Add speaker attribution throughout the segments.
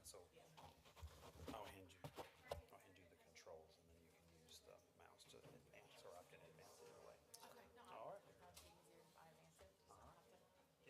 Speaker 1: So I'll hand you the controls, and then you can use the mouse to advance, or I can advance it away.
Speaker 2: Okay, no,
Speaker 1: All right.
Speaker 2: it'd probably be easier if I advance it, so I don't have to.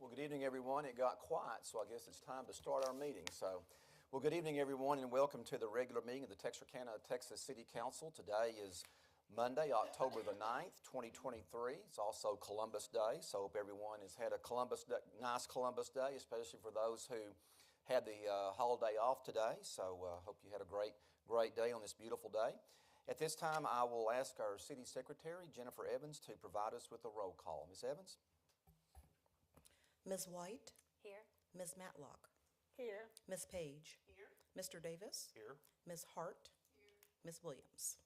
Speaker 3: Well, good evening, everyone. It got quiet, so I guess it's time to start our meeting. Well, good evening, everyone, and welcome to the regular meeting of the Texarkana, Texas City Council. Today is Monday, October the 9th, 2023. It's also Columbus Day, so hope everyone has had a nice Columbus Day, especially for those who had the holiday off today. So hope you had a great day on this beautiful day. At this time, I will ask our City Secretary, Jennifer Evans, to provide us with a roll call. Ms. Evans?
Speaker 4: Ms. White,
Speaker 2: Here.
Speaker 4: Ms. Matlock,
Speaker 2: Here.
Speaker 4: Ms. Page, Here. Mr. Davis,
Speaker 3: Here.
Speaker 4: Ms. Hart, Here. Ms. Williams.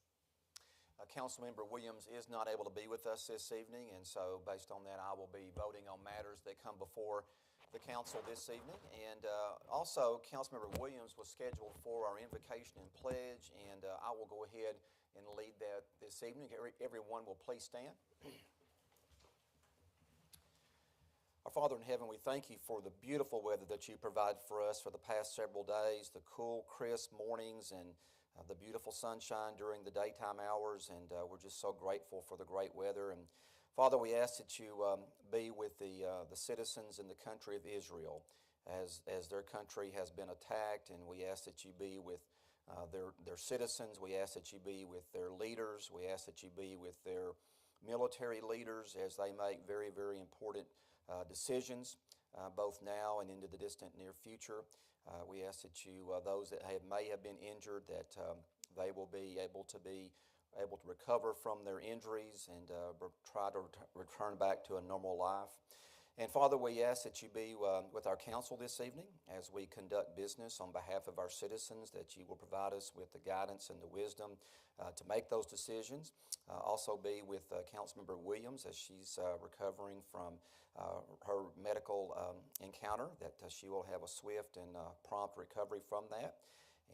Speaker 3: Councilmember Williams is not able to be with us this evening, and so based on that, I will be voting on matters that come before the council this evening. And also, Councilmember Williams was scheduled for our invocation and pledge, and I will go ahead and lead that this evening. Everyone will please stand. Our Father in heaven, we thank you for the beautiful weather that you provide for us for the past several days, the cool, crisp mornings and the beautiful sunshine during the daytime hours, and we're just so grateful for the great weather. And Father, we ask that you be with the citizens in the country of Israel as their country has been attacked, and we ask that you be with their citizens. We ask that you be with their leaders. We ask that you be with their military leaders as they make very, very important decisions, both now and into the distant near future. We ask that you, those that may have been injured, that they will be able to recover from their injuries and try to return back to a normal life. And Father, we ask that you be with our council this evening as we conduct business on behalf of our citizens, that you will provide us with the guidance and the wisdom to make those decisions. Also be with Councilmember Williams as she's recovering from her medical encounter, that she will have a swift and prompt recovery from that.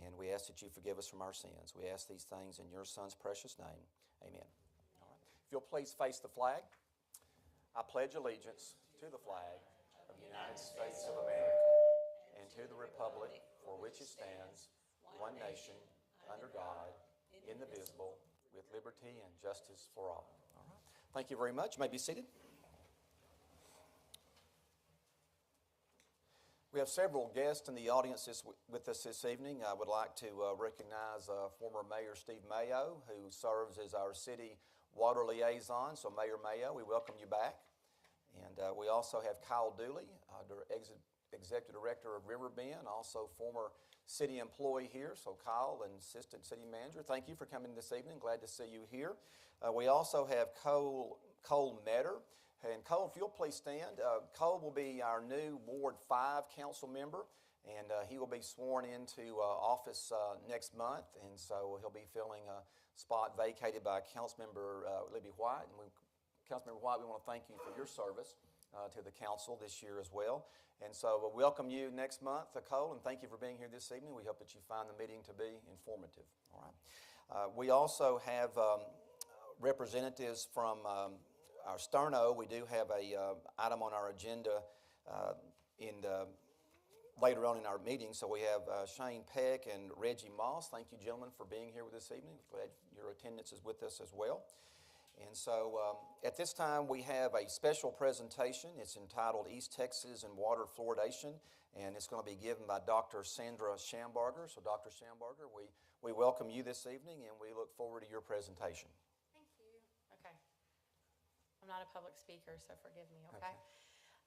Speaker 3: And we ask that you forgive us from our sins. We ask these things in your Son's precious name. Amen. All right. If you'll please face the flag. I pledge allegiance to the flag of the United States of America and to the republic for which it stands, one nation, under God, indivisible, with liberty and justice for all. All right. Thank you very much. You may be seated. We have several guests in the audience with us this evening. I would like to recognize former Mayor Steve Mayo, who serves as our city water liaison. So Mayor Mayo, we welcome you back. And we also have Kyle Dooley, Executive Director of Riverbend, also former city employee here. So Kyle, and Assistant City Manager, thank you for coming this evening. Glad to see you here. We also have Cole Metter. And Cole, if you'll please stand. Cole will be our new Ward 5 council member, and he will be sworn into office next month. And so he'll be filling a spot vacated by Councilmember Libby White. And Councilmember White, we want to thank you for your service to the council this year as well. And so we'll welcome you next month, Cole, and thank you for being here this evening. We hope that you find the meeting to be informative. All right. We also have representatives from our Sterno. We do have a item on our agenda later on in our meeting. So we have Shane Peck and Reggie Moss. Thank you, gentlemen, for being here with this evening. Glad your attendance is with us as well. And so at this time, we have a special presentation. It's entitled East Texas and Water Fluoridation, and it's going to be given by Dr. Sandra Schambarger. So Dr. Schambarger, we welcome you this evening, and we look forward to your presentation.
Speaker 2: Thank you. Okay. I'm not a public speaker, so forgive me, okay?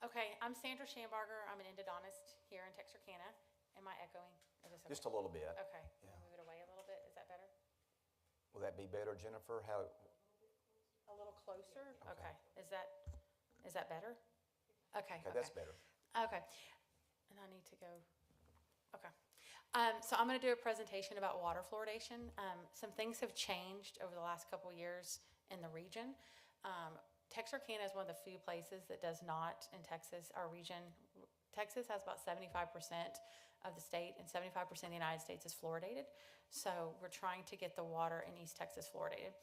Speaker 2: Okay, I'm Sandra Schambarger. I'm an endodontist here in Texarkana. Am I echoing? Is this okay?
Speaker 3: Just a little bit.
Speaker 2: Okay.
Speaker 3: Yeah.
Speaker 2: Move it away a little bit. Is that better?
Speaker 3: Will that be better, Jennifer?
Speaker 2: A little closer? Okay. Is that better? Okay.
Speaker 3: That's better.
Speaker 2: Okay. And I need to go. Okay. So I'm going to do a presentation about water fluoridation. Some things have changed over the last couple years in the region. Texarkana is one of the few places that does not in Texas, our region. Texas has about 75% of the state, and 75% of the United States is fluoridated. So we're trying to get the water in East Texas fluoridated.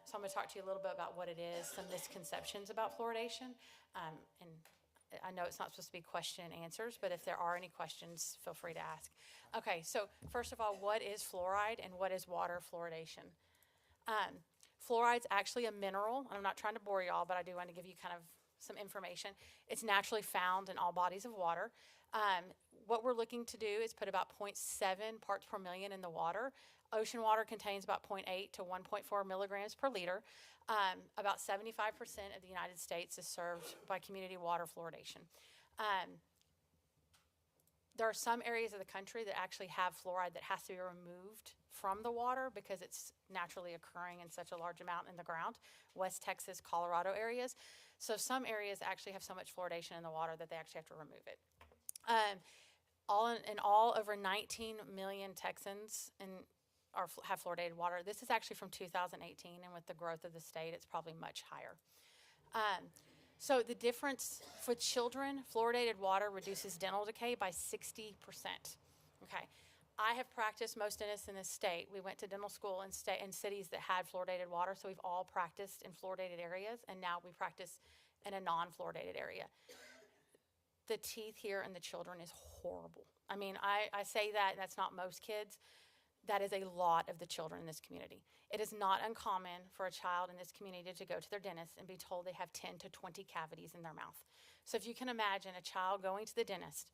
Speaker 2: So I'm going to talk to you a little bit about what it is, some misconceptions about fluoridation. And I know it's not supposed to be question and answers, but if there are any questions, feel free to ask. Okay, so first of all, what is fluoride and what is water fluoridation? Fluoride's actually a mineral. I'm not trying to bore y'all, but I do want to give you kind of some information. It's naturally found in all bodies of water. What we're looking to do is put about 0.7 parts per million in the water. Ocean water contains about 0.8 to 1.4 milligrams per liter. About 75% of the United States is served by community water fluoridation. There are some areas of the country that actually have fluoride that has to be removed from the water because it's naturally occurring in such a large amount in the ground. West Texas, Colorado areas. So some areas actually have so much fluoridation in the water that they actually have to remove it. In all, over 19 million Texans have fluoridated water. This is actually from 2018, and with the growth of the state, it's probably much higher. So the difference for children, fluoridated water reduces dental decay by 60%. Okay, I have practiced, most dentists in this state, we went to dental school in cities that had fluoridated water, so we've all practiced in fluoridated areas, and now we practice in a non-fluoridated area. The teeth here in the children is horrible. I mean, I say that, and that's not most kids. That is a lot of the children in this community. It is not uncommon for a child in this community to go to their dentist and be told they have 10 to 20 cavities in their mouth. So if you can imagine a child going to the dentist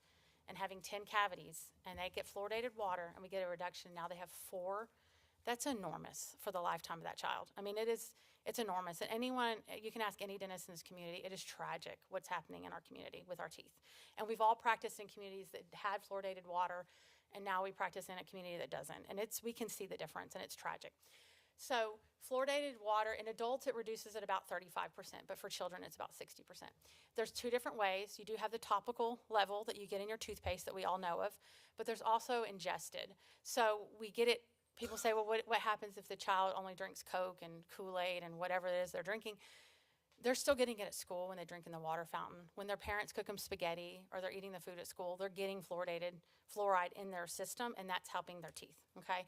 Speaker 2: and having 10 cavities, and they get fluoridated water, and we get a reduction, now they have 4, that's enormous for the lifetime of that child. I mean, it's enormous. And you can ask any dentist in this community, it is tragic what's happening in our community with our teeth. And we've all practiced in communities that had fluoridated water, and now we practice in a community that doesn't. And we can see the difference, and it's tragic. So fluoridated water, in adults it reduces at about 35%, but for children it's about 60%. There's 2 different ways. You do have the topical level that you get in your toothpaste that we all know of, but there's also ingested. So we get it, people say, well, what happens if the child only drinks Coke and Kool-Aid and whatever it is they're drinking? They're still getting it at school when they drink in the water fountain. When their parents cook them spaghetti or they're eating the food at school, they're getting fluoride in their system, and that's helping their teeth, okay?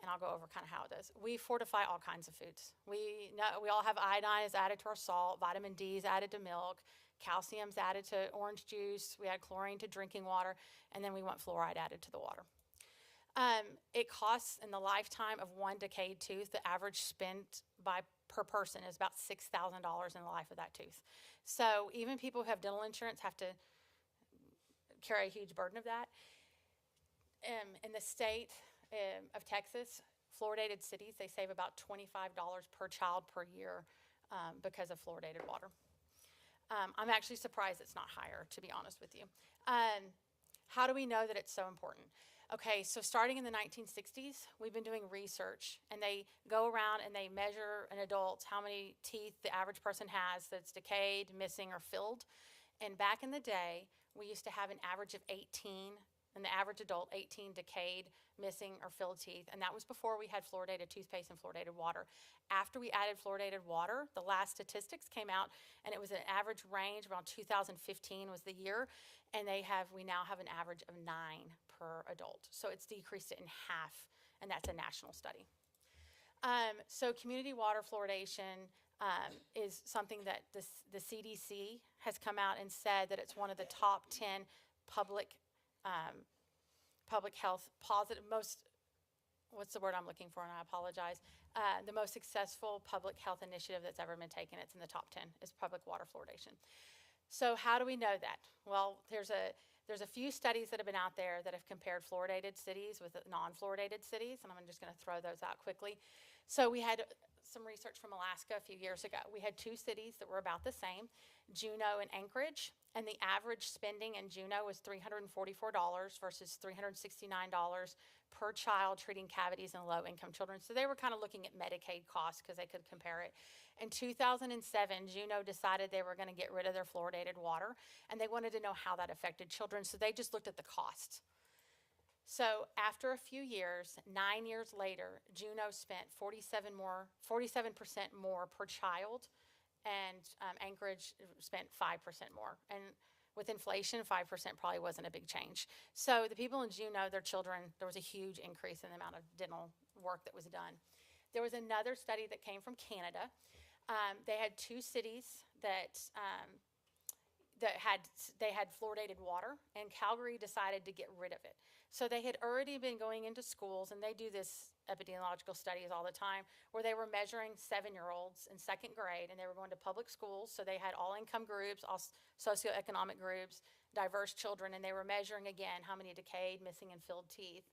Speaker 2: And I'll go over kind of how it does. We fortify all kinds of foods. We all have iodine is added to our salt, vitamin D is added to milk, calcium's added to orange juice, we add chlorine to drinking water, and then we want fluoride added to the water. It costs, in the lifetime of one decayed tooth, the average spent per person is about $6,000 in the life of that tooth. So even people who have dental insurance have to carry a huge burden of that. In the state of Texas, fluoridated cities, they save about $25 per child per year because of fluoridated water. I'm actually surprised it's not higher, to be honest with you. How do we know that it's so important? Okay, so starting in the 1960s, we've been doing research, and they go around and they measure in adults how many teeth the average person has that's decayed, missing, or filled. And back in the day, we used to have an average of 18, and the average adult, 18 decayed, missing, or filled teeth, and that was before we had fluoridated toothpaste and fluoridated water. After we added fluoridated water, the last statistics came out, and it was an average range around 2015 was the year, and we now have an average of 9 per adult. So it's decreased it in half, and that's a national study. So community water fluoridation is something that the CDC has come out and said that it's one of the top 10 public health positive, what's the word I'm looking for, and I apologize, the most successful public health initiative that's ever been taken. It's in the top 10, is public water fluoridation. So how do we know that? Well, there's a few studies that have been out there that have compared fluoridated cities with non-fluoridated cities, and I'm just going to throw those out quickly. So we had some research from Alaska a few years ago. We had 2 cities that were about the same, Juneau and Anchorage, and the average spending in Juneau was $344 versus $369 per child treating cavities in low-income children. So they were kind of looking at Medicaid costs because they could compare it. In 2007, Juneau decided they were going to get rid of their fluoridated water, and they wanted to know how that affected children, so they just looked at the cost. So after a few years, 9 years later, Juneau spent 47% more per child, and Anchorage spent 5% more. And with inflation, 5% probably wasn't a big change. So the people in Juneau, their children, there was a huge increase in the amount of dental work that was done. There was another study that came from Canada. They had 2 cities that had fluoridated water, and Calgary decided to get rid of it. So they had already been going into schools, and they do this epidemiological studies all the time, where they were measuring 7-year-olds in second grade, and they were going to public schools, so they had all income groups, all socioeconomic groups, diverse children, and they were measuring again how many decayed, missing, and filled teeth.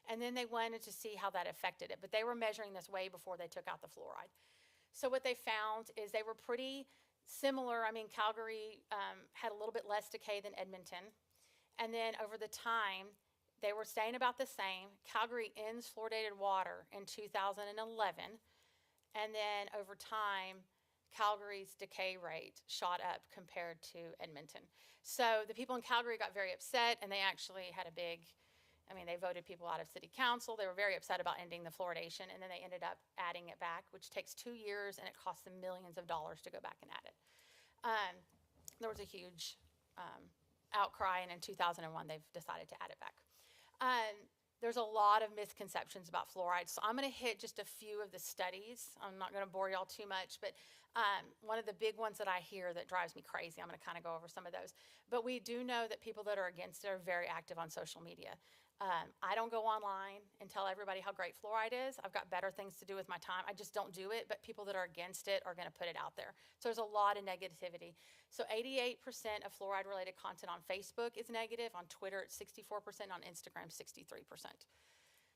Speaker 2: And then they wanted to see how that affected it, but they were measuring this way before they took out the fluoride. So what they found is they were pretty similar. I mean, Calgary had a little bit less decay than Edmonton. And then over the time, they were staying about the same. Calgary ends fluoridated water in 2011. And then over time, Calgary's decay rate shot up compared to Edmonton. So the people in Calgary got very upset, and they actually had a big, they voted people out of city council. They were very upset about ending the fluoridation, and then they ended up adding it back, which takes 2 years, and it costs them millions of dollars to go back and add it. There was a huge outcry, and in 2001, they've decided to add it back. There's a lot of misconceptions about fluoride, so I'm going to hit just a few of the studies. I'm not going to bore y'all too much, but one of the big ones that I hear that drives me crazy, I'm going to kind of go over some of those. But we do know that people that are against it are very active on social media. I don't go online and tell everybody how great fluoride is. I've got better things to do with my time. I just don't do it, but people that are against it are going to put it out there. So there's a lot of negativity. So 88% of fluoride-related content on Facebook is negative. On Twitter, it's 64%. On Instagram, 63%.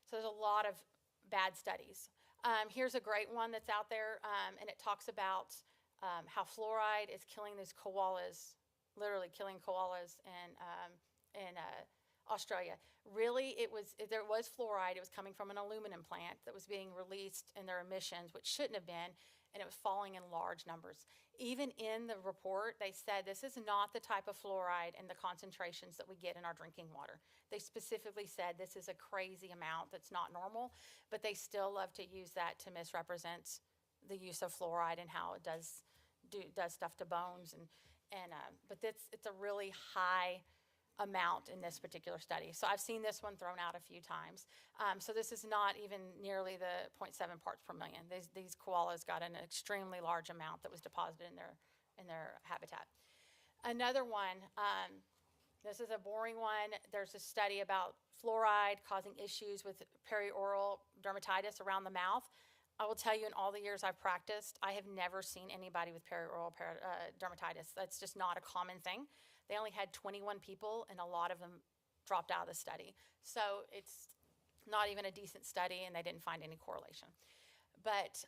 Speaker 2: So there's a lot of bad studies. Here's a great one that's out there, and it talks about how fluoride is killing these koalas, literally killing koalas in Australia. Really, there was fluoride. It was coming from an aluminum plant that was being released in their emissions, which shouldn't have been, and it was falling in large numbers. Even in the report, they said this is not the type of fluoride and the concentrations that we get in our drinking water. They specifically said this is a crazy amount that's not normal, but they still love to use that to misrepresent the use of fluoride and how it does stuff to bones. But it's a really high amount in this particular study. So I've seen this one thrown out a few times. So this is not even nearly the 0.7 parts per million. These koalas got an extremely large amount that was deposited in their habitat. Another one, this is a boring one. There's a study about fluoride causing issues with perioral dermatitis around the mouth. I will tell you, in all the years I've practiced, I have never seen anybody with perioral dermatitis. That's just not a common thing. They only had 21 people, and a lot of them dropped out of the study. So it's not even a decent study, and they didn't find any correlation. But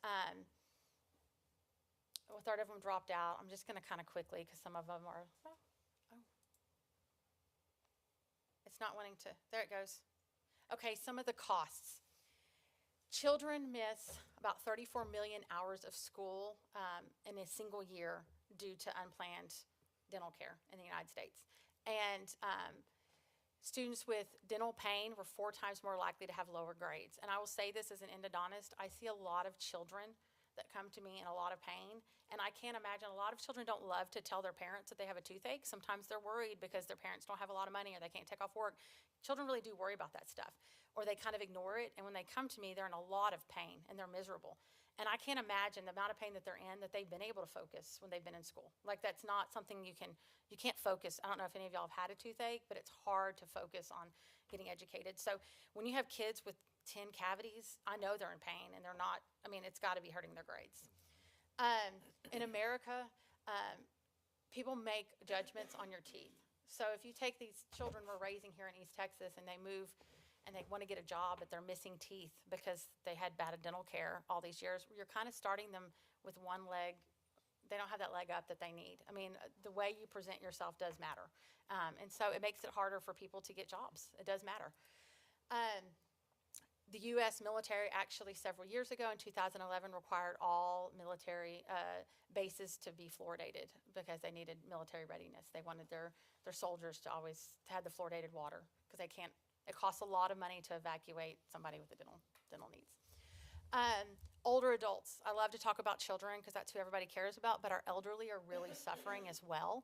Speaker 2: a third of them dropped out. I'm just going to kind of quickly, because some of them are, it's not wanting to, there it goes. Okay, some of the costs. Children miss about 34 million hours of school in a single year due to unplanned dental care in the United States. And students with dental pain were 4 times more likely to have lower grades. And I will say this as an endodontist, I see a lot of children that come to me in a lot of pain, and I can't imagine, a lot of children don't love to tell their parents that they have a toothache. Sometimes they're worried because their parents don't have a lot of money or they can't take off work. Children really do worry about that stuff, or they kind of ignore it, and when they come to me, they're in a lot of pain and they're miserable. And I can't imagine the amount of pain that they're in that they've been able to focus when they've been in school. Like, that's not something you can't focus. I don't know if any of y'all have had a toothache, but it's hard to focus on getting educated. So when you have kids with 10 cavities, I know they're in pain, and they're not, it's got to be hurting their grades. In America, people make judgments on your teeth. So if you take these children we're raising here in East Texas, and they move and they want to get a job, but they're missing teeth because they had bad dental care all these years, you're kind of starting them with one leg. They don't have that leg up that they need. The way you present yourself does matter. And so it makes it harder for people to get jobs. It does matter. The U.S. military actually several years ago in 2011 required all military bases to be fluoridated because they needed military readiness. They wanted their soldiers to always have the fluoridated water because it costs a lot of money to evacuate somebody with the dental needs. Older adults. I love to talk about children because that's who everybody cares about, but our elderly are really suffering as well.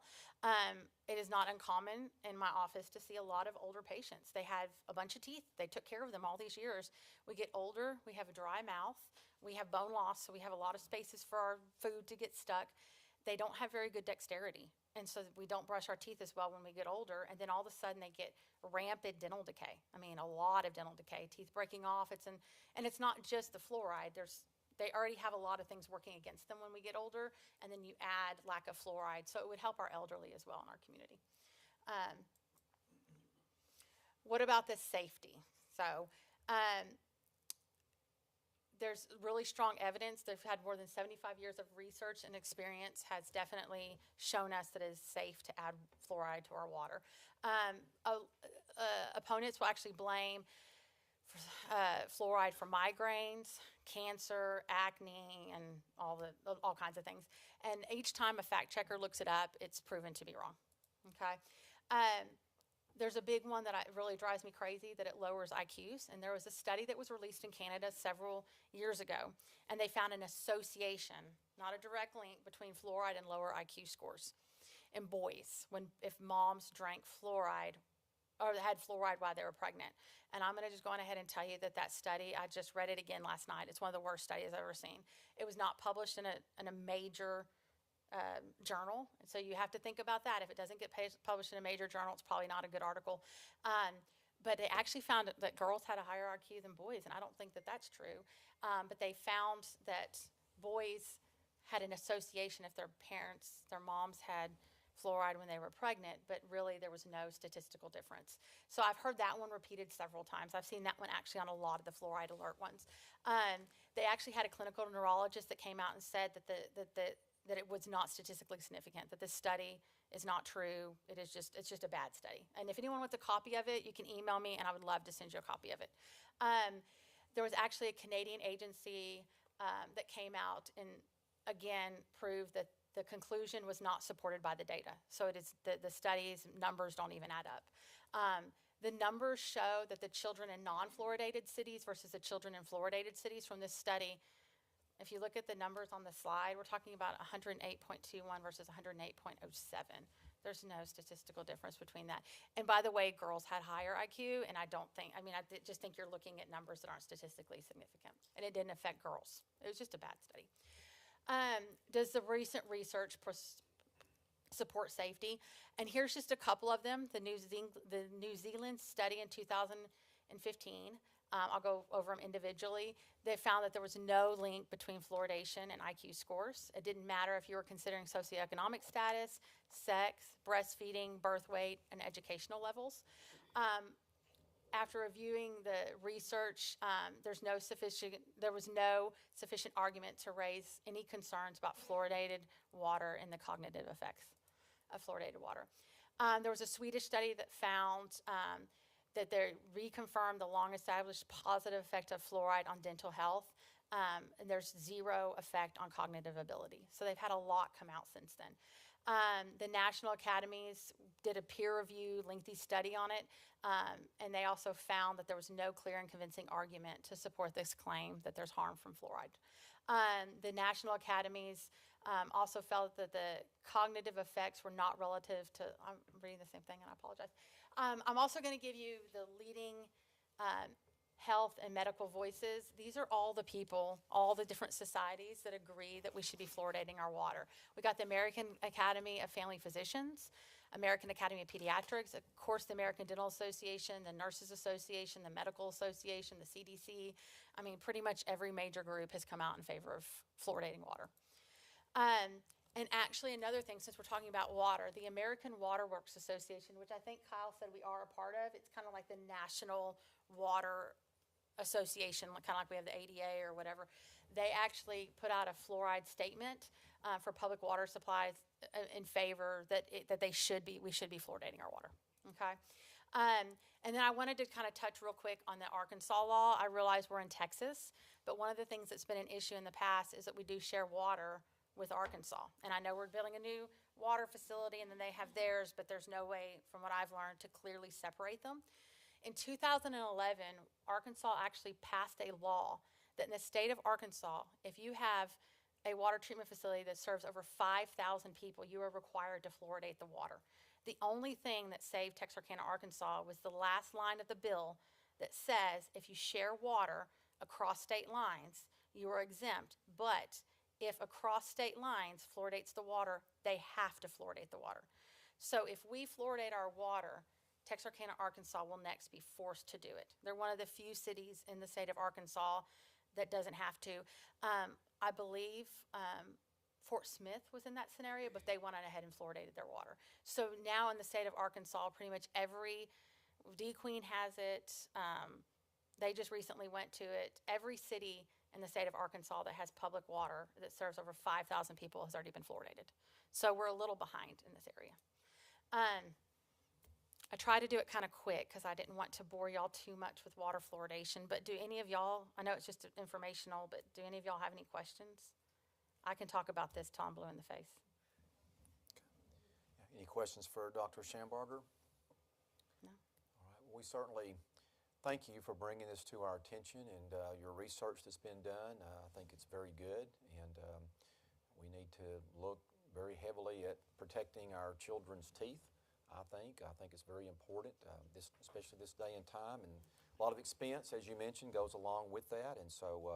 Speaker 2: It is not uncommon in my office to see a lot of older patients. They have a bunch of teeth. They took care of them all these years. We get older. We have a dry mouth. We have bone loss, so we have a lot of spaces for our food to get stuck. they don't have very good dexterity. And so we don't brush our teeth as well when we get older. And then all of a sudden they get rampant dental decay. I mean, a lot of dental decay, teeth breaking off. And it's not just the fluoride. They already have a lot of things working against them when we get older. And then you add lack of fluoride. So it would help our elderly as well in our community. What about the safety? So there's really strong evidence. They've had more than 75 years of research and experience has definitely shown us that it is safe to add fluoride to our water. Opponents will actually blame fluoride for migraines, cancer, acne, and all kinds of things. And each time a fact checker looks it up, it's proven to be wrong. Okay. There's a big one that really drives me crazy, that it lowers IQs. And there was a study that was released in Canada several years ago, and they found an association, not a direct link, between fluoride and lower IQ scores in boys if moms drank fluoride or had fluoride while they were pregnant. And I'm going to just go on ahead and tell you that study, I just read it again last night. It's one of the worst studies I've ever seen. It was not published in a major journal. And so you have to think about that. If it doesn't get published in a major journal, it's probably not a good article. But they actually found that girls had a higher IQ than boys, and I don't think that that's true. But they found that boys had an association if their moms had fluoride when they were pregnant, but really there was no statistical difference. So I've heard that one repeated several times. I've seen that one actually on a lot of the fluoride alert ones. They actually had a clinical neurologist that came out and said that it was not statistically significant, that this study is not true. It's just a bad study. And if anyone wants a copy of it, you can email me, and I would love to send you a copy of it. There was actually a Canadian agency that came out and, again, proved that the conclusion was not supported by the data. So it is the study's numbers don't even add up. The numbers show that the children in non-fluoridated cities versus the children in fluoridated cities from this study, if you look at the numbers on the slide, we're talking about 108.21 versus 108.07. There's no statistical difference between that. And by the way, girls had higher IQ, and I just think you're looking at numbers that aren't statistically significant. And it didn't affect girls. It was just a bad study. Does the recent research support safety? And here's just a couple of them. The New Zealand study in 2015. I'll go over them individually. They found that there was no link between fluoridation and IQ scores. It didn't matter if you were considering socioeconomic status, sex, breastfeeding, birth weight, and educational levels. After reviewing the research, there was no sufficient argument to raise any concerns about fluoridated water and the cognitive effects of fluoridated water. There was a Swedish study that found that they reconfirmed the long-established positive effect of fluoride on dental health, and there's zero effect on cognitive ability. So they've had a lot come out since then. The National Academies did a peer-reviewed, lengthy study on it, and they also found that there was no clear and convincing argument to support this claim that there's harm from fluoride. The National Academies also felt that the cognitive effects were not relative to, I'm reading the same thing and I apologize. I'm also going to give you the leading health and medical voices. These are all the people, all the different societies that agree that we should be fluoridating our water. We got the American Academy of Family Physicians, American Academy of Pediatrics, of course the American Dental Association, the Nurses Association, the Medical Association, the CDC. I mean, pretty much every major group has come out in favor of fluoridating water. And actually another thing, since we're talking about water, the American Water Works Association, which I think Kyle said we are a part of, it's kind of like the National Water Association, kind of like we have the ADA or whatever. They actually put out a fluoride statement for public water supplies in favor that we should be fluoridating our water. Okay. And then I wanted to kind of touch real quick on the Arkansas law. I realize we're in Texas, but one of the things that's been an issue in the past is that we do share water with Arkansas. And I know we're building a new water facility and then they have theirs, but there's no way, from what I've learned, to clearly separate them. In 2011, Arkansas actually passed a law that in the state of Arkansas, if you have a water treatment facility that serves over 5,000 people, you are required to fluoridate the water. The only thing that saved Texarkana, Arkansas was the last line of the bill that says if you share water across state lines, you are exempt, but if across state lines fluoridates the water, they have to fluoridate the water. So if we fluoridate our water, Texarkana, Arkansas will next be forced to do it. They're one of the few cities in the state of Arkansas that doesn't have to. I believe Fort Smith was in that scenario, but they went on ahead and fluoridated their water. So now in the state of Arkansas, pretty much every, D-Queen has it, they just recently went to it. Every city in the state of Arkansas that has public water that serves over 5,000 people has already been fluoridated. So we're a little behind in this area. I try to do it kind of quick because I didn't want to bore y'all too much with water fluoridation, but do any of y'all, I know it's just informational, but do any of y'all have any questions? I can talk about this till I'm blue in the face.
Speaker 3: Any questions for Dr. Schambarger?
Speaker 2: No.
Speaker 3: All right. Well, we certainly thank you for bringing this to our attention and your research that's been done. I think it's very good, and we need to look very heavily at protecting our children's teeth. I think it's very important, especially this day and time, and a lot of expense, as you mentioned, goes along with that. And so,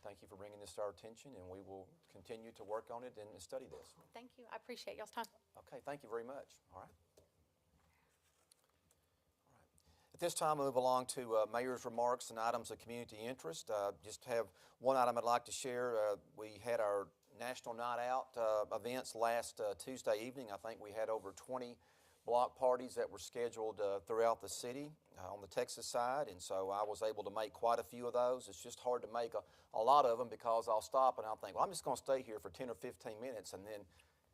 Speaker 3: thank you for bringing this to our attention, and we will continue to work on it and study this.
Speaker 2: Thank you. I appreciate y'all's time.
Speaker 3: Okay, thank you very much. All right. At this time, we'll move along to Mayor's remarks and items of community interest. Just have one item I'd like to share. We had our National Night Out events last Tuesday evening. I think we had over 20 block parties that were scheduled throughout the city on the Texas side, and so I was able to make quite a few of those. It's just hard to make a lot of them because I'll stop and I'll think, well, I'm just going to stay here for 10 or 15 minutes, and then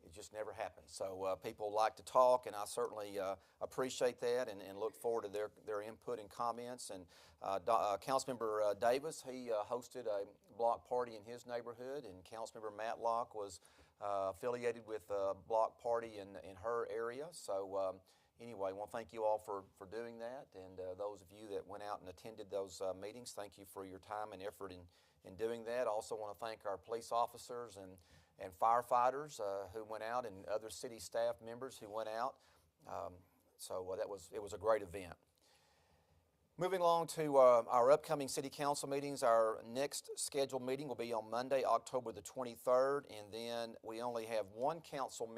Speaker 3: it just never happens. So people like to talk, and I certainly appreciate that and look forward to their input and comments. And Councilmember Davis, he hosted a block party in his neighborhood, and Councilmember Matlock was affiliated with a block party in her area. So anyway, I want to thank you all for doing that, and those of you that went out and attended those meetings, thank you for your time and effort in doing that. I also want to thank our police officers and firefighters who went out, and other city staff members who went out. It was a great event. Moving along to our upcoming city council meetings, our next scheduled meeting will be on Monday, October the 23rd, and then we only have one council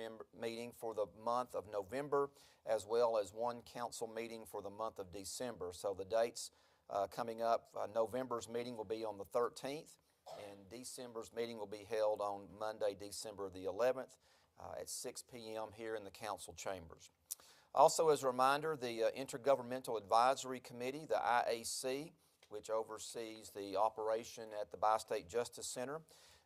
Speaker 3: meeting for the month of November, as well as one council meeting for the month of December. So the dates coming up, November's meeting will be on the 13th, and December's meeting will be held on Monday, December the 11th at 6 p.m. here in the council chambers. Also, as a reminder, the Intergovernmental Advisory Committee, the IAC, which oversees the operation at the Bi-State Justice Center,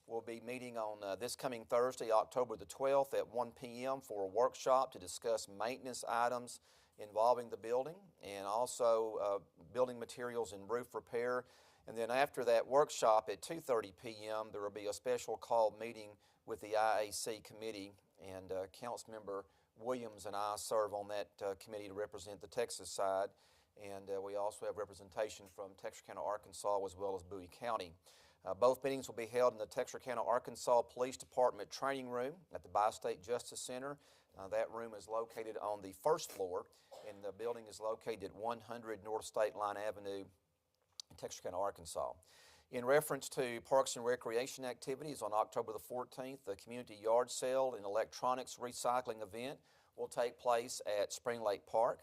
Speaker 3: will be meeting on this coming Thursday, October the 12th at 1 p.m. for a workshop to discuss maintenance items involving the building, and also building materials and roof repair. And then after that workshop at 2:30 p.m., there will be a special called meeting with the IAC committee, and Councilmember Williams and I serve on that committee to represent the Texas side, and we also have representation from Texarkana, Arkansas, as well as Bowie County. Both meetings will be held in the Texarkana, Arkansas Police Department training room at the Bi-State Justice Center. That room is located on the first floor, and the building is located at 100 North State Line Avenue in Texarkana, Arkansas. In reference to Parks and Recreation activities, on October the 14th, the community yard sale and electronics recycling event will take place at Spring Lake Park.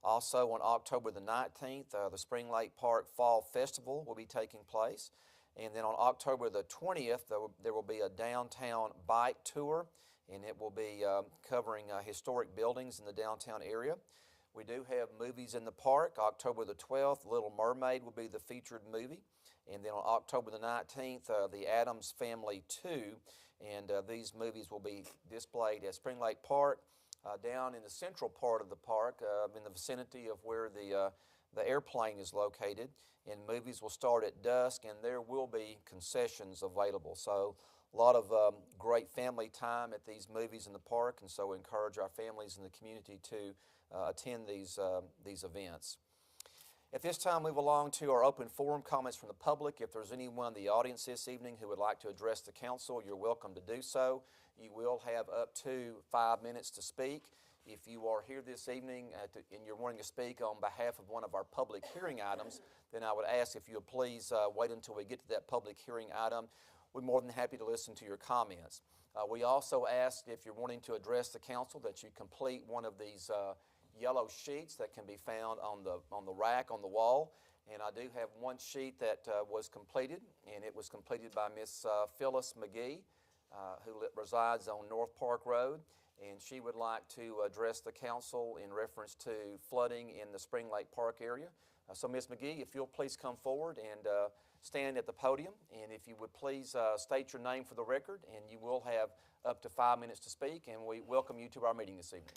Speaker 3: Also on October the 19th, the Spring Lake Park Fall Festival will be taking place. And then on October the 20th, there will be a downtown bike tour, and it will be covering historic buildings in the downtown area. We do have movies in the park. October the 12th, Little Mermaid will be the featured movie. And then on October the 19th, The Addams Family 2, and these movies will be displayed at Spring Lake Park, down in the central part of the park, in the vicinity of where the airplane is located. And movies will start at dusk, and there will be concessions available. So a lot of great family time at these movies in the park, and so we encourage our families in the community to attend these events. At this time, move along to our open forum comments from the public. If there's anyone in the audience this evening who would like to address the council, you're welcome to do so. You will have up to 5 minutes to speak. If you are here this evening and you're wanting to speak on behalf of one of our public hearing items, then I would ask if you would please wait until we get to that public hearing item. we're more than happy to listen to your comments. We also asked if you're wanting to address the council that you complete one of these yellow sheets that can be found on the rack on the wall. And I do have one sheet that was completed, and it was completed by Miss Phyllis McGee, who resides on North Park Road, and she would like to address the council in reference to flooding in the Spring Lake Park area. So Ms. McGee, if you'll please come forward and stand at the podium, and if you would please state your name for the record, and you will have up to 5 minutes to speak, and we welcome you to our meeting this evening.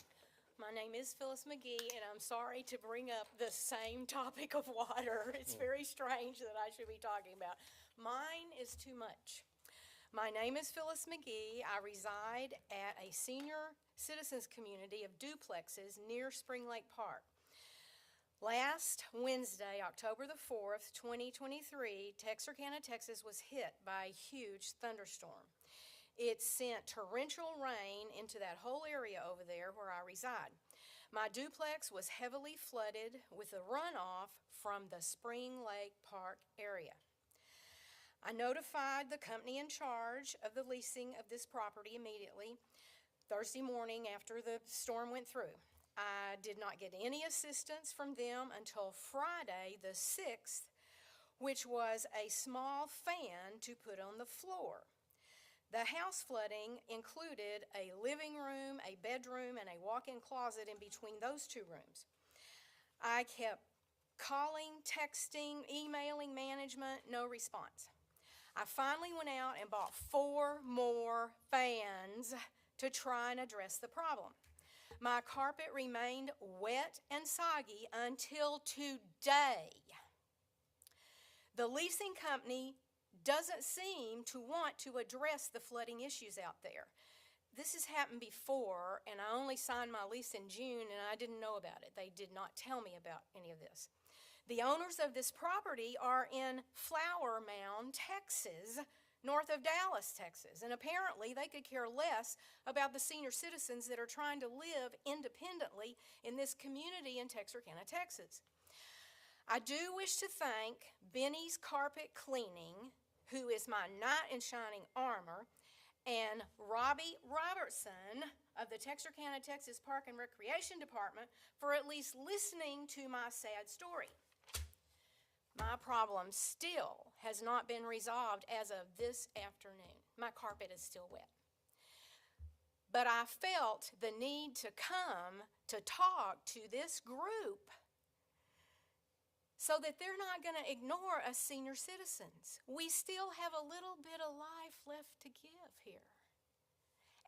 Speaker 5: My name is Phyllis McGee, and I'm sorry to bring up the same topic of water. It's very strange that I should be talking about. Mine is too much. My name is Phyllis McGee. I reside at a senior citizens community of duplexes near Spring Lake Park. Last Wednesday, October the 4th, 2023, Texarkana, Texas was hit by a huge thunderstorm. It sent torrential rain into that whole area over there where I reside. My duplex was heavily flooded with the runoff from the Spring Lake Park area. I notified the company in charge of the leasing of this property immediately, Thursday morning after the storm went through. I did not get any assistance from them until Friday the 6th, which was a small fan to put on the floor. The house flooding included a living room, a bedroom, and a walk-in closet in between those two rooms. I kept calling, texting, emailing management, no response. I finally went out and bought 4 more fans to try and address the problem. My carpet remained wet and soggy until today. The leasing company doesn't seem to want to address the flooding issues out there. This has happened before, and I only signed my lease in June, and I didn't know about it. They did not tell me about any of this. The owners of this property are in Flower Mound, Texas, north of Dallas, Texas, and apparently they could care less about the senior citizens that are trying to live independently in this community in Texarkana, Texas. I do wish to thank Benny's Carpet Cleaning, who is my knight in shining armor, and Robbie Robertson of the Texarkana, Texas Park and Recreation Department for at least listening to my sad story. My problem still has not been resolved as of this afternoon. My carpet is still wet. But I felt the need to come to talk to this group so that they're not going to ignore us senior citizens. We still have a little bit of life left to give here.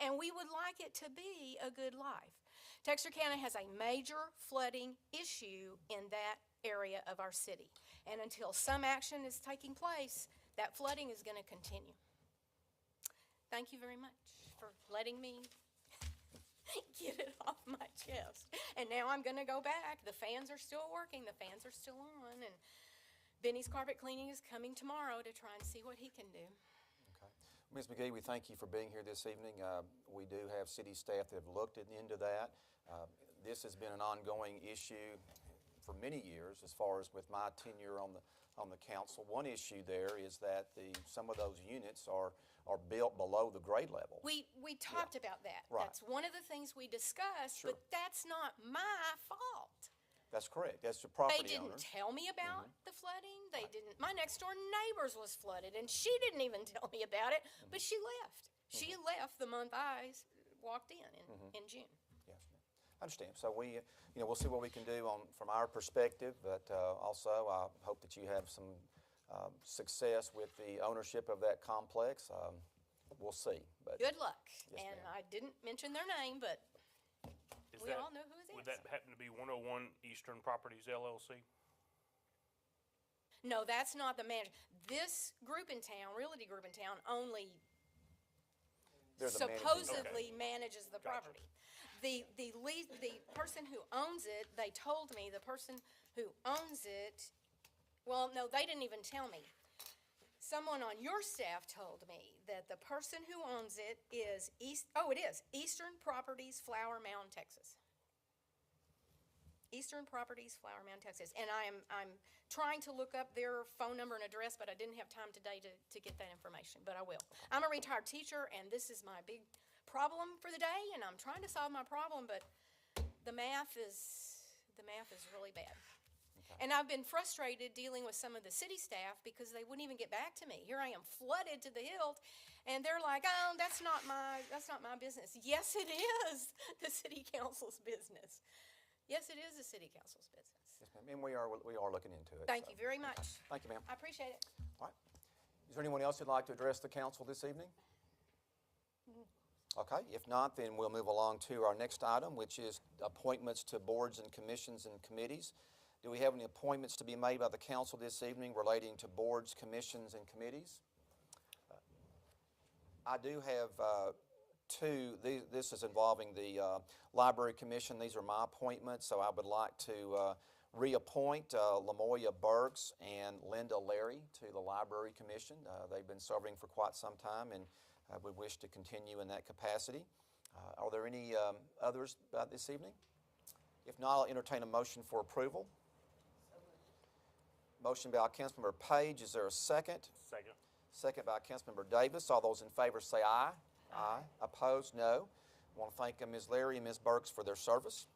Speaker 5: And we would like it to be a good life. Texarkana has a major flooding issue in that area of our city. And until some action is taking place, that flooding is going to continue. Thank you very much for letting me get it off my chest. And now I'm going to go back. The fans are still working. The fans are still on. And Benny's Carpet Cleaning is coming tomorrow to try and see what he can do.
Speaker 3: Okay. Ms. McGee, we thank you for being here this evening. We do have city staff that have looked into that. This has been an ongoing issue for many years as far as with my tenure on the council. One issue there is that some of those units are built below the grade level.
Speaker 5: We talked about that.
Speaker 3: Right.
Speaker 5: That's one of the things we discussed,
Speaker 3: Sure.
Speaker 5: but that's not my fault.
Speaker 3: That's correct. That's the property
Speaker 5: They didn't
Speaker 3: owner.
Speaker 5: tell me about the flooding. They didn't. My next door neighbors was flooded, and she didn't even tell me about it, but she left. She left the month I walked in June.
Speaker 3: Yes, I understand. So we'll see what we can do from our perspective, but also I hope that you have some success with the ownership of that complex. We'll see. But
Speaker 5: Good luck.
Speaker 3: Yes,
Speaker 5: And
Speaker 3: ma'am.
Speaker 5: I didn't mention their name, but we all know who it
Speaker 6: Would
Speaker 5: is.
Speaker 6: that happen to be 101 Eastern Properties LLC?
Speaker 5: No, that's not the manager. This group in town, Realty Group in town, only
Speaker 3: They're the managing-
Speaker 5: supposedly manages the
Speaker 6: Gotcha.
Speaker 5: property. The person who owns it, they told me the person who owns it, well, no, they didn't even tell me. Someone on your staff told me that the person who owns it is Eastern Properties, Flower Mound, Texas. Eastern Properties, Flower Mound, Texas. And I'm trying to look up their phone number and address, but I didn't have time today to get that information, but I will. I'm a retired teacher, and this is my big problem for the day, and I'm trying to solve my problem, but the math is really bad. And I've been frustrated dealing with some of the city staff because they wouldn't even get back to me. Here I am flooded to the hilt, and they're like, "Oh, that's not my business." Yes, it is the city council's business. Yes, it is the city council's business.
Speaker 3: Yes, ma'am. And we are looking into it.
Speaker 5: Thank
Speaker 3: so.
Speaker 5: you very much.
Speaker 3: Thank you, ma'am.
Speaker 5: I appreciate it.
Speaker 3: All right. Is there anyone else who'd like to address the council this evening? Okay, if not, then we'll move along to our next item, which is appointments to boards and commissions and committees. Do we have any appointments to be made by the council this evening relating to boards, commissions, and committees? I do have two. This is involving the Library Commission. These are my appointments, so I would like to reappoint Lamoya Burks and Linda Larry to the Library Commission. They've been serving for quite some time, and we wish to continue in that capacity. Are there any others this evening? If not, I'll entertain a motion for approval. Motion by Councilmember Page. Is there a second?
Speaker 6: Second.
Speaker 3: Second by Councilmember Davis. All those in favor say aye. Aye. Opposed, no. I want to thank Ms. Larry and Ms. Burks for their service.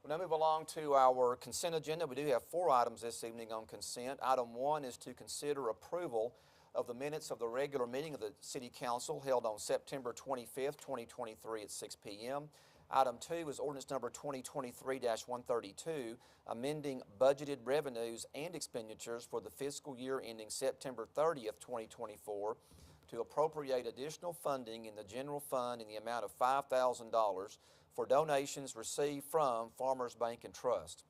Speaker 3: We'll now move along to our consent agenda. We do have 4 items this evening on consent. Item 1 is to consider approval of the minutes of the regular meeting of the City Council held on September 25th, 2023 at 6 p.m. Item 2 is ordinance number 2023-132, amending budgeted revenues and expenditures for the fiscal year ending September 30th, 2024 to appropriate additional funding in the general fund in the amount of $5,000 for donations received from Farmers Bank and Trust.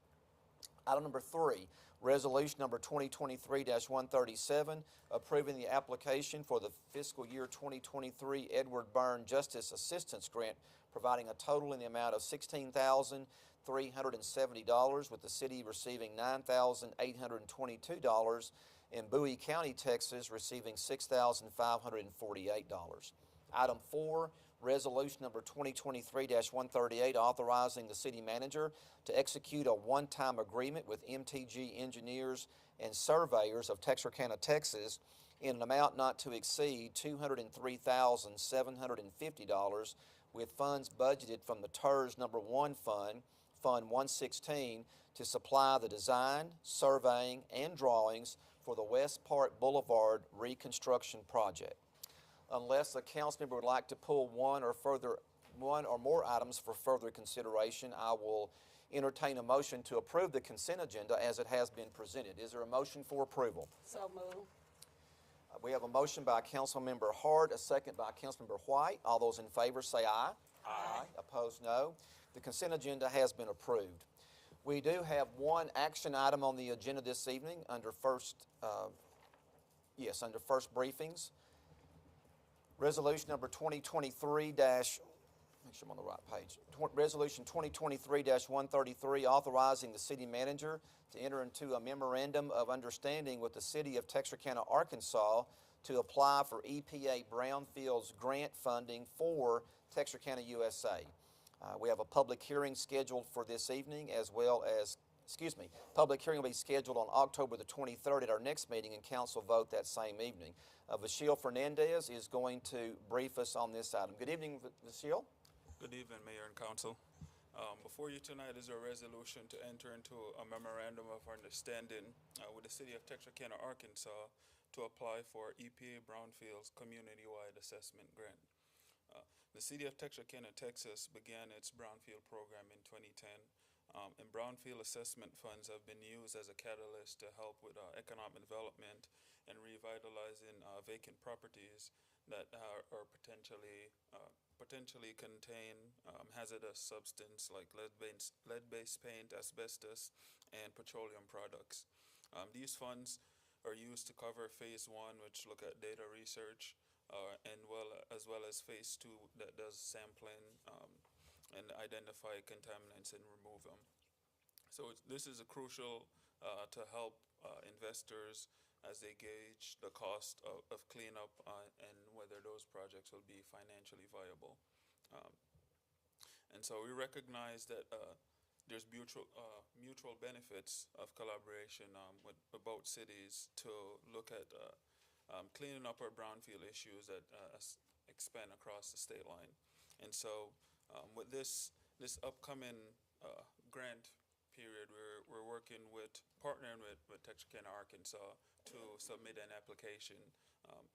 Speaker 3: Item number 3, resolution number 2023-137, approving the application for the fiscal year 2023 Edward Byrne Justice Assistance Grant, providing a total in the amount of $16,370, with the city receiving $9,822, and Bowie County, Texas, receiving $6,548. Item 4, resolution number 2023-138, authorizing the city manager to execute a one-time agreement with MTG Engineers and Surveyors of Texarkana, Texas, in an amount not to exceed $203,750, with funds budgeted from the TERS number 1 fund, Fund 116, to supply the design, surveying, and drawings for the West Park Boulevard reconstruction project. Unless a council member would like to pull one or more items for further consideration, I will entertain a motion to approve the consent agenda as it has been presented. Is there a motion for approval?
Speaker 5: So move.
Speaker 3: We have a motion by Councilmember Hart, a second by Councilmember White. All those in favor say aye. Aye. Opposed, no. The consent agenda has been approved. We do have one action item on the agenda this evening under first briefings. Resolution number 2023 make sure I'm on the right page. Resolution 2023-133, authorizing the city manager to enter into a memorandum of understanding with the city of Texarkana, Arkansas, to apply for EPA Brownfields grant funding for Texarkana, USA. We have a public hearing scheduled for this evening, as well as, public hearing will be scheduled on October the 23rd at our next meeting, and council vote that same evening. Vachille Fernandez is going to brief us on this item. Good evening, Vachille.
Speaker 7: Good evening, Mayor and Council. Before you tonight is a resolution to enter into a memorandum of understanding with the city of Texarkana, Arkansas, to apply for EPA Brownfields Community-Wide Assessment Grant. The city of Texarkana, Texas began its Brownfield program in 2010, and Brownfield assessment funds have been used as a catalyst to help with economic development and revitalizing vacant properties that are potentially contain hazardous substance like lead-based paint, asbestos, and petroleum products. These funds are used to cover phase 1, which look at data research, as well as phase 2 that does sampling and identify contaminants and remove them. So this is crucial to help investors as they gauge the cost of cleanup and whether those projects will be financially viable. And so we recognize that there's mutual benefits of collaboration with both cities to look at cleaning up our brownfield issues that expand across the state line. And so with this upcoming grant period, we're partnering with Texarkana, Arkansas to submit an application.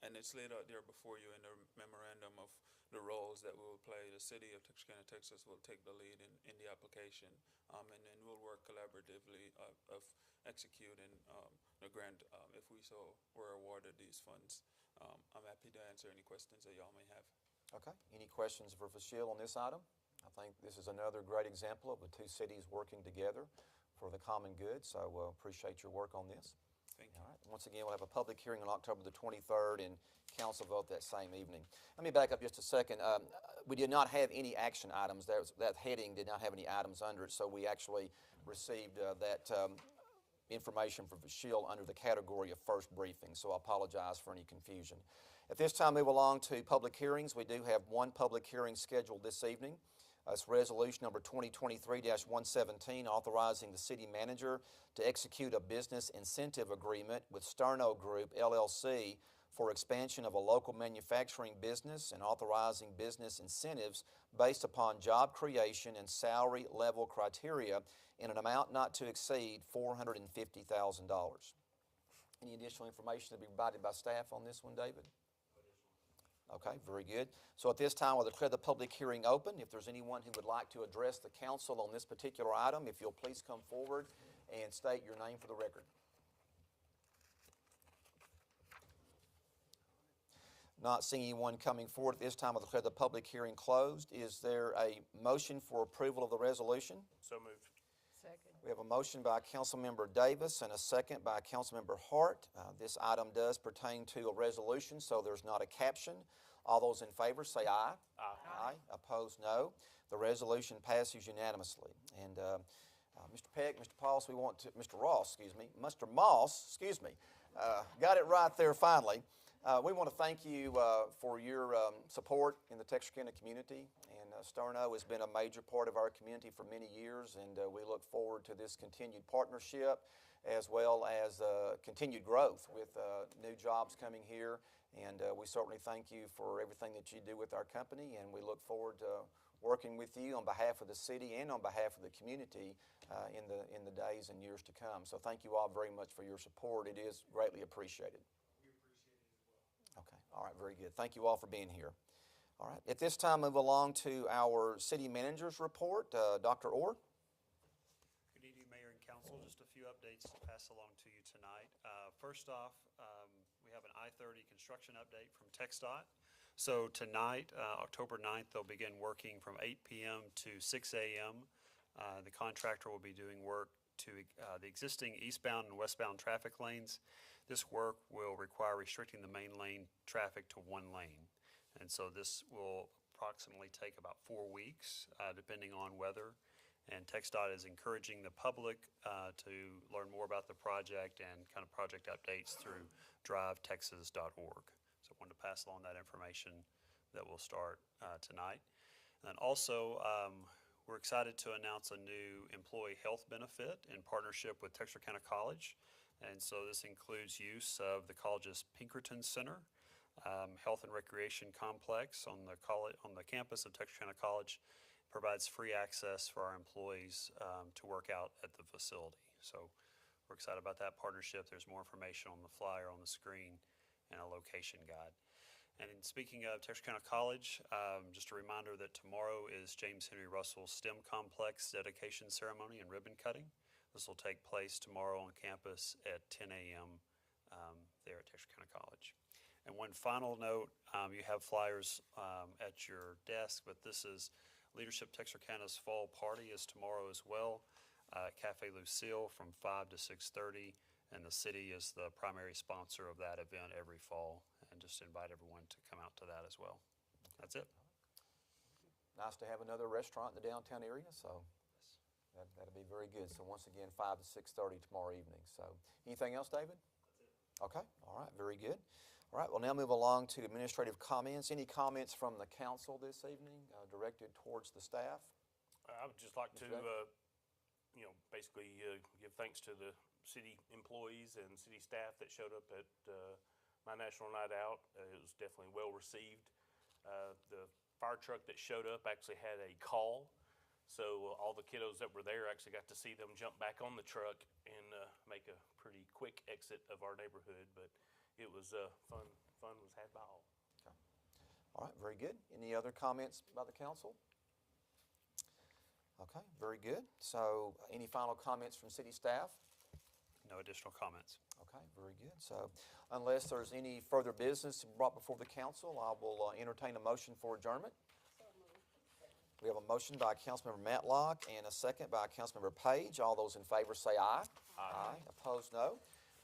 Speaker 7: And it's laid out there before you in the memorandum of the roles that we will play. The city of Texarkana, Texas will take the lead in the application, and then we'll work collaboratively of executing the grant if we so were awarded these funds. I'm happy to answer any questions that y'all may have.
Speaker 3: Okay. Any questions for Vashil on this item? I think this is another great example of the two cities working together for the common good, so appreciate your work on this.
Speaker 7: Thank you.
Speaker 3: All right. Once again, we'll have a public hearing on October the 23rd and council vote that same evening. Let me back up just a second. We did not have any action items. That heading did not have any items under it, so we actually received that information from Vashil under the category of first briefing, so I apologize for any confusion. At this time, move along to public hearings. We do have one public hearing scheduled this evening. It's resolution number 2023-117, authorizing the city manager to execute a business incentive agreement with Sterno Group, LLC, for expansion of a local manufacturing business and authorizing business incentives based upon job creation and salary level criteria in an amount not to exceed $450,000. Any additional information to be provided by staff on this one, David? Okay, very good. So at this time, we'll declare the public hearing open. If there's anyone who would like to address the council on this particular item, if you'll please come forward and state your name for the record. Not seeing anyone coming forward at this time, I'll declare the public hearing closed. Is there a motion for approval of the resolution?
Speaker 6: So moved.
Speaker 2: Second.
Speaker 3: We have a motion by Councilmember Davis and a second by Councilmember Hart. This item does pertain to a resolution, so there's not a caption. All those in favor say aye.
Speaker 6: Aye.
Speaker 3: Aye. Opposed, no. The resolution passes unanimously. And Mr. Peck, Mr. Moss, Mr. Ross, Mr. Moss, got it right there finally. We want to thank you for your support in the Texarkana community, and Sterno has been a major part of our community for many years, and we look forward to this continued partnership as well as continued growth with new jobs coming here, and we certainly thank you for everything that you do with our company, and we look forward to working with you on behalf of the city and on behalf of the community in the days and years to come. So thank you all very much for your support. It is greatly appreciated. Okay, all right, very good. Thank you all for being here. All right, at this time, move along to our city manager's report. Dr. Orr.
Speaker 1: Good evening, Mayor and Council. Just a few updates to pass along to you tonight. First off, we have an I-30 construction update from TxDOT. So tonight, October 9th, they'll begin working from 8 p.m. to 6 a.m. The contractor will be doing work to the existing eastbound and westbound traffic lanes. This work will require restricting the main lane traffic to one lane. And so this will approximately take about 4 weeks, depending on weather. And TxDOT is encouraging the public to learn more about the project and kind of project updates through drivetexas.org. So I wanted to pass along that information that will start tonight. And also, we're excited to announce a new employee health benefit in partnership with Texarkana College. And so this includes use of the college's Pinkerton Center, Health and Recreation Complex on the campus of Texarkana College. Provides free access for our employees to work out at the facility. So we're excited about that partnership. There's more information on the flyer on the screen and a location guide. And in speaking of Texarkana College, just a reminder that tomorrow is James Henry Russell's STEM Complex dedication ceremony and ribbon cutting. This will take place tomorrow on campus at 10 a.m. There at Texarkana College. And one final note, you have flyers at your desk, but this is Leadership Texarkana's fall party is tomorrow as well. Cafe Lucille from 5 to 6:30, and the city is the primary sponsor of that event every fall, and just invite everyone to come out to that as well. That's it.
Speaker 3: Nice to have another restaurant in the downtown area, so that'll be very good. So once again, 5 to 6:30 tomorrow evening. So anything else, David? That's it. Okay, all right, very good. All right, we'll now move along to administrative comments. Any comments from the council this evening directed towards the staff?
Speaker 6: I would just like to basically give thanks to the city employees and city staff that showed up at my National Night Out. It was definitely well received. The fire truck that showed up actually had a call, so all the kiddos that were there actually got to see them jump back on the truck and make a pretty quick exit of our neighborhood. But it was fun. Fun was had by all.
Speaker 3: All right, very good. Any other comments by the council? Okay, very good. So any final comments from city staff?
Speaker 1: No additional comments.
Speaker 3: Okay, very good. So unless there's any further business brought before the council, I will entertain a motion for adjournment. We have a motion by Councilmember Matlock and a second by Councilmember Page. All those in favor say aye. Aye. Opposed, no.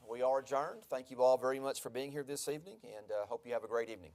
Speaker 3: We are adjourned. Thank you all very much for being here this evening, and hope you have a great evening.